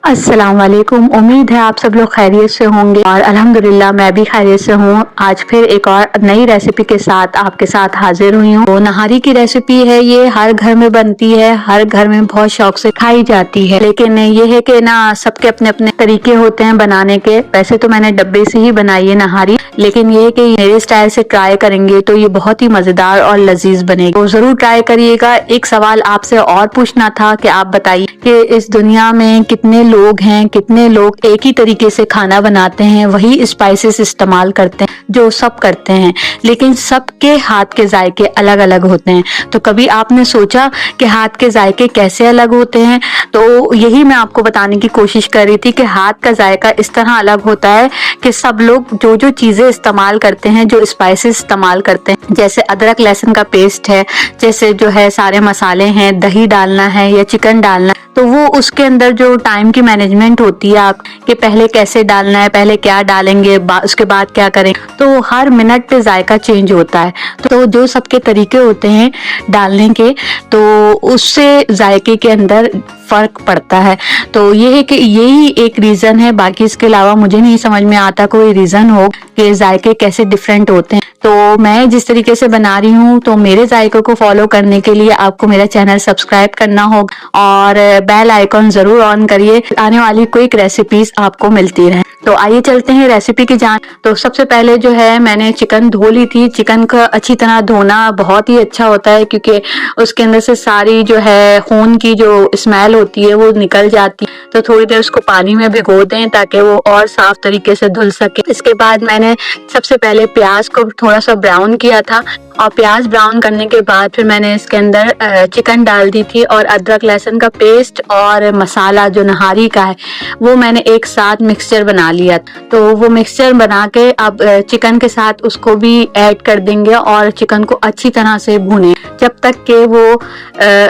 अस्सलाम वालेकुम। उम्मीद है आप सब लोग खैरियत से होंगे और अल्हम्दुलिल्लाह मैं भी खैरियत से हूँ। आज फिर एक और नई रेसिपी के साथ आपके साथ हाजिर हुई हूँ। तो नहारी की रेसिपी है, ये हर घर में बनती है, हर घर में बहुत शौक से खाई जाती है। लेकिन ये है कि ना सबके अपने अपने तरीके होते हैं बनाने के। वैसे तो मैंने डब्बे से ही बनाई है नहारी, लेकिन ये है कि मेरे स्टाइल से ट्राई करेंगे तो ये बहुत ही मजेदार और लजीज बनेगी। तो जरूर ट्राई करिएगा। एक सवाल आपसे और पूछना था कि आप बताइए कि इस दुनिया में कितने लोग हैं, कितने लोग एक ही तरीके से खाना बनाते हैं, वही स्पाइसेस इस्तेमाल करते हैं जो सब करते हैं, लेकिन सबके हाथ के जायके अलग अलग होते हैं। तो कभी आपने सोचा कि हाथ के जायके कैसे अलग होते हैं? तो यही मैं आपको बताने की कोशिश कर रही थी कि हाथ का जायका इस तरह अलग होता है कि सब लोग जो जो चीजें इस्तेमाल करते हैं, जो स्पाइसेस इस्तेमाल करते हैं, जैसे अदरक लहसुन का पेस्ट है, जैसे जो है सारे मसाले हैं, दही डालना है या चिकन डालना है, तो वो उसके अंदर जो टाइम की मैनेजमेंट होती है आप कि पहले कैसे डालना है, पहले क्या डालेंगे, उसके बाद क्या करें, तो हर मिनट पे जायका चेंज होता है। तो जो सबके तरीके होते हैं डालने के, तो उससे जायके के अंदर फर्क पड़ता है। तो ये है कि यही एक रीजन है, बाकी इसके अलावा मुझे नहीं समझ में आता कोई रीजन हो कि जायके कैसे डिफरेंट होते हैं। तो मैं जिस तरीके से बना रही हूँ, तो मेरे जायकों को फॉलो करने के लिए आपको मेरा चैनल सब्सक्राइब करना होगा और बेल आइकॉन जरूर ऑन करिए, आने वाली क्विक रेसिपीज आपको मिलती रहे। तो आइए चलते हैं रेसिपी की जान। तो सबसे पहले जो है मैंने चिकन धो ली थी। चिकन का अच्छी तरह धोना बहुत ही अच्छा होता है, क्योंकि उसके अंदर से सारी जो है खून की जो स्मेल होती है वो निकल जाती है। तो थोड़ी देर उसको पानी में भिगो दें ताकि वो और साफ तरीके से धुल सके। इसके बाद मैंने सबसे पहले प्याज को थोड़ा सा ब्राउन किया था, और प्याज ब्राउन करने के बाद फिर मैंने इसके अंदर चिकन डाल दी थी, और अदरक लहसुन का पेस्ट और मसाला जो नहारी का है वो मैंने एक साथ मिक्सचर बना लिया। तो वो मिक्सचर बना के अब चिकन के साथ उसको भी ऐड कर देंगे और चिकन को अच्छी तरह से भूनें जब तक कि वो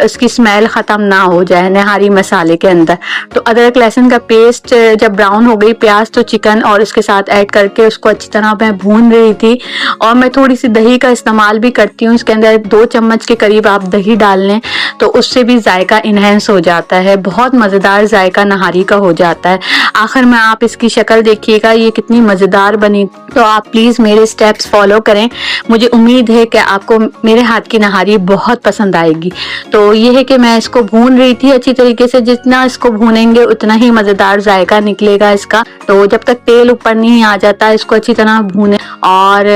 उसकी स्मेल खत्म ना हो जाए नहारी मसाले के अंदर। तो अदरक लहसुन का पेस्ट जब ब्राउन हो गई प्याज, तो चिकन और इसके साथ ऐड करके उसको अच्छी तरह मैं भून रही थी। और मैं थोड़ी सी दही का इस्तेमाल भी करती हूँ, इसके अंदर 2 चम्मच के करीब आप दही डाल लें तो उससे भी जायका इनहेंस हो जाता है, बहुत मजेदार जायका नहारी का हो जाता है। आखिर में आप इसकी शक्ल देखिएगा ये कितनी मजेदार बनी। तो आप प्लीज मेरे स्टेप्स फॉलो करें, मुझे उम्मीद है कि आपको मेरे हाथ की नहारी बहुत पसंद आएगी। तो ये है कि मैं इसको भून रही थी अच्छी तरीके से, जितना इसको भूनेंगे उतना ही मजेदार जायका निकलेगा इसका। तो जब तक तेल ऊपर नहीं आ जाता इसको अच्छी तरह भूने। और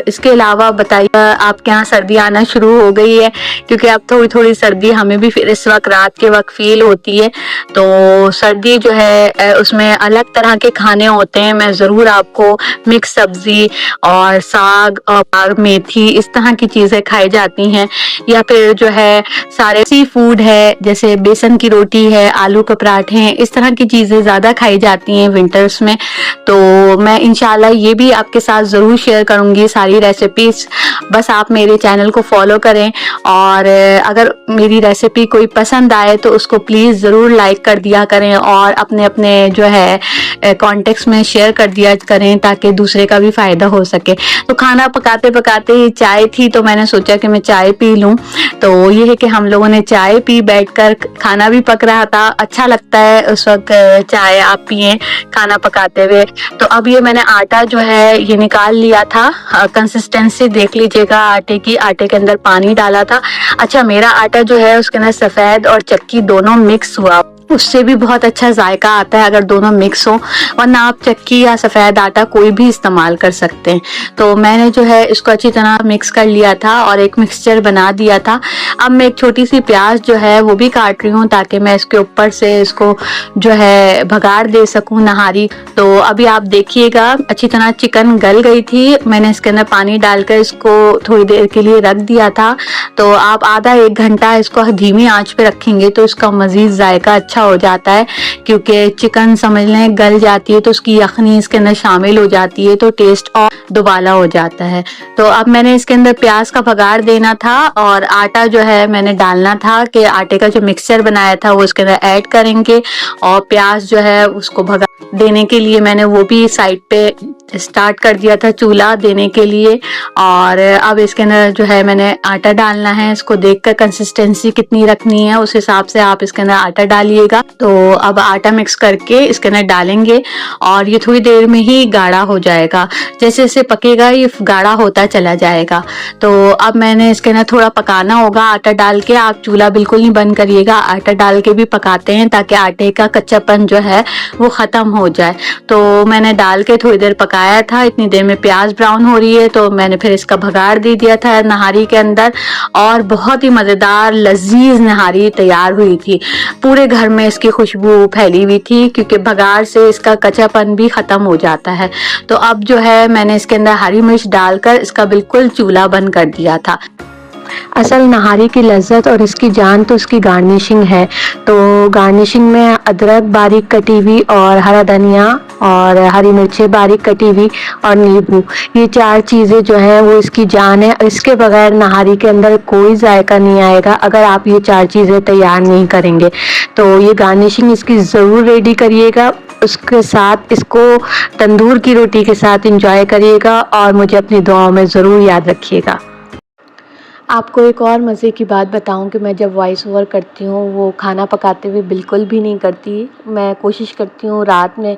इसके अलावा बताइए आपके यहाँ सर्दी आना शुरू हो गई है, क्योंकि अब थोड़ी थोड़ी सर्दी हमें भी फिर इस वक्त रात के वक्त फील होती है। तो सर्दी जो है उसमें अलग तरह के खाने होते हैं। मैं जरूर आपको मिक्स सब्जी और साग और मेथी इस तरह की चीजें खाई जाती हैं, या फिर जो है सारे सी फूड है, जैसे बेसन की रोटी है, आलू के पराठे हैं, इस तरह की चीजें ज्यादा खाई जाती हैं विंटर्स में। तो मैं इंशाल्लाह ये भी आपके साथ जरूर शेयर करूंगी सारी रेसिपीज। बस आप मेरे चैनल को फॉलो करें, और अगर मेरी रेसिपी कोई पसंद आए तो उसको प्लीज जरूर लाइक कर दिया करें और अपने अपने जो है कॉन्टेक्ट्स में शेयर कर दिया करें ताकि दूसरे का भी फायदा हो सके। तो खाना पकाते पकाते ही चाय थी, तो मैंने सोचा कि मैं चाय पी लूं। तो ये है कि हम लोगों ने चाय पी, बैठकर खाना भी पक रहा था, अच्छा लगता है उस वक्त चाय आप पिए खाना पकाते हुए। तो अब ये मैंने आटा जो है ये निकाल लिया था, कंसिस्टेंसी देख लीजिएगा आटे की, आटे के अंदर पानी डाला था। अच्छा, मेरा आटा जो है उसके अंदर सफेद और चक्की दोनों मिक्स हुआ, उससे भी बहुत अच्छा जायका आता है अगर दोनों मिक्स हो, वरना आप चक्की या सफेद आटा कोई भी इस्तेमाल कर सकते हैं। तो मैंने जो है इसको अच्छी तरह मिक्स कर लिया था और एक मिक्सचर बना दिया था। अब मैं एक छोटी सी प्याज जो है वो भी काट रही हूँ ताकि मैं इसके ऊपर से इसको जो है भगाड़ दे सकूं नहारी। तो अभी आप देखिएगा अच्छी तरह चिकन गल गई थी, मैंने इसके अंदर पानी डालकर इसको थोड़ी देर के लिए रख दिया था। तो आप आधा 1 घंटा इसको धीमी आंच पे रखेंगे तो इसका मजीद जायका अच्छा हो जाता है, क्योंकि चिकन समझ लें गल जाती है तो उसकी यखनी इसके अंदर शामिल हो जाती है, तो टेस्ट और दुबाला हो जाता है। तो अब मैंने इसके अंदर प्याज का भगाड़ देना था और आटा जो है मैंने डालना था कि आटे का जो मिक्सचर बनाया था वो इसके अंदर ऐड करेंगे, और प्याज जो है उसको भगा देने के लिए मैंने वो भी साइड पे स्टार्ट कर दिया था चूल्हा देने के लिए। और अब इसके अंदर जो है मैंने आटा डालना है, इसको देखकर कंसिस्टेंसी कितनी रखनी है उस हिसाब से आप इसके अंदर आटा डालिएगा। तो अब आटा मिक्स करके इसके अंदर डालेंगे और ये थोड़ी देर में ही गाढ़ा हो जाएगा। जैसे जैसे पकेगा ये गाढ़ा होता चला जाएगा। तो अब मैंने इसके अंदर थोड़ा पकाना होगा आटा डाल के। आप चूल्हा बिल्कुल नहीं बंद करिएगा, आटा डाल के भी पकाते हैं ताकि आटे का कच्चापन जो है वो ख़त्म हो जाए। तो मैंने डाल के थोड़ी देर पकाया था। इतनी देर में प्याज ब्राउन हो रही है तो मैंने फिर इसका भगाड़ दे दिया था नहारी के अंदर और बहुत ही मज़ेदार लजीज नहारी तैयार हुई थी। पूरे घर में इसकी खुशबू फैली हुई थी क्योंकि भगाड़ से इसका कच्चापन भी ख़त्म हो जाता है। तो अब जो है मैंने इसके अंदर हरी मिर्च डालकर इसका बिल्कुल चूल्हा बंद कर दिया था। असल नहारी की लज्जत और इसकी जान तो इसकी गार्निशिंग है। तो गार्निशिंग में अदरक बारीक कटी हुई और हरा धनिया और हरी मिर्चें बारीक कटी हुई और नींबू, ये 4 चीज़ें जो हैं वो इसकी जान है। इसके बगैर नहारी के अंदर कोई जायका नहीं आएगा अगर आप ये 4 चीज़ें तैयार नहीं करेंगे। तो ये गार्निशिंग इसकी ज़रूर रेडी करिएगा, उसके साथ इसको तंदूर की रोटी के साथ इंजॉय करिएगा और मुझे अपनी दुआओं में ज़रूर याद रखिएगा। आपको एक और मज़े की बात बताऊं कि मैं जब वॉइस ओवर करती हूँ वो खाना पकाते हुए बिल्कुल भी नहीं करती। मैं कोशिश करती हूँ रात में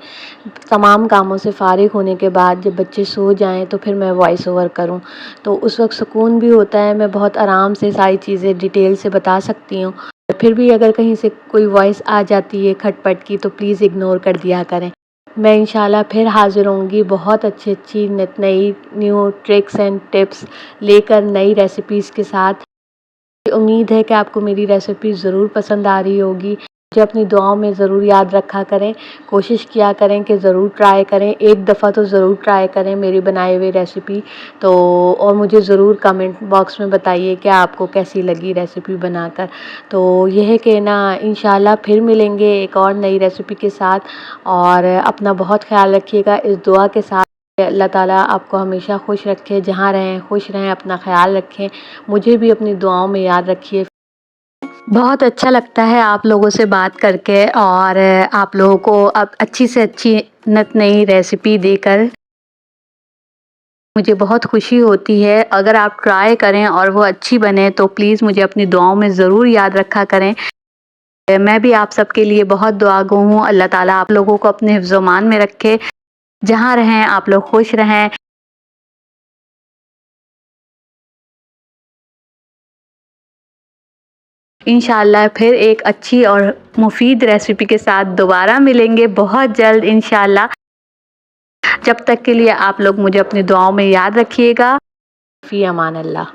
तमाम कामों से फ़ारिग होने के बाद जब बच्चे सो जाएं तो फिर मैं वॉइस ओवर करूँ। तो उस वक्त सुकून भी होता है, मैं बहुत आराम से सारी चीज़ें डिटेल से बता सकती हूँ। फिर भी अगर कहीं से कोई वॉइस आ जाती है खटपट की तो प्लीज़ इग्नोर कर दिया करें। मैं इंशाल्लाह फिर हाज़िर होंगी बहुत अच्छी नई न्यू ट्रिक्स एंड टिप्स लेकर नई रेसिपीज़ के साथ। उम्मीद है कि आपको मेरी रेसिपी ज़रूर पसंद आ रही होगी। मुझे अपनी दुआओं में ज़रूर याद रखा करें, कोशिश किया करें कि ज़रूर ट्राई करें, एक दफ़ा तो ज़रूर ट्राई करें मेरी बनाई हुई रेसिपी। तो और मुझे ज़रूर कमेंट बॉक्स में बताइए कि आपको कैसी लगी रेसिपी बनाकर। तो यह है कि ना इंशाल्लाह फिर मिलेंगे एक और नई रेसिपी के साथ और अपना बहुत ख्याल रखिएगा इस दुआ के साथ। अल्लाह ताला आपको हमेशा खुश रखे, जहाँ रहें खुश रहें, अपना ख्याल रखें, मुझे भी अपनी दुआओं में याद रखिए। बहुत अच्छा लगता है आप लोगों से बात करके और आप लोगों को अब अच्छी से अच्छी नई रेसिपी देकर मुझे बहुत खुशी होती है। अगर आप ट्राई करें और वो अच्छी बने तो प्लीज़ मुझे अपनी दुआओं में ज़रूर याद रखा करें। मैं भी आप सबके लिए बहुत दुआगो हूँ। अल्लाह ताला आप लोगों को अपने हिफ्ज़-ओ-मान में रखे, जहाँ रहें आप लोग खुश रहें। इंशाल्लाह फिर एक अच्छी और मुफीद रेसिपी के साथ दोबारा मिलेंगे बहुत जल्द इंशाल्लाह। जब तक के लिए आप लोग मुझे अपनी दुआओं में याद रखिएगा। फ़ी अमान अल्लाह।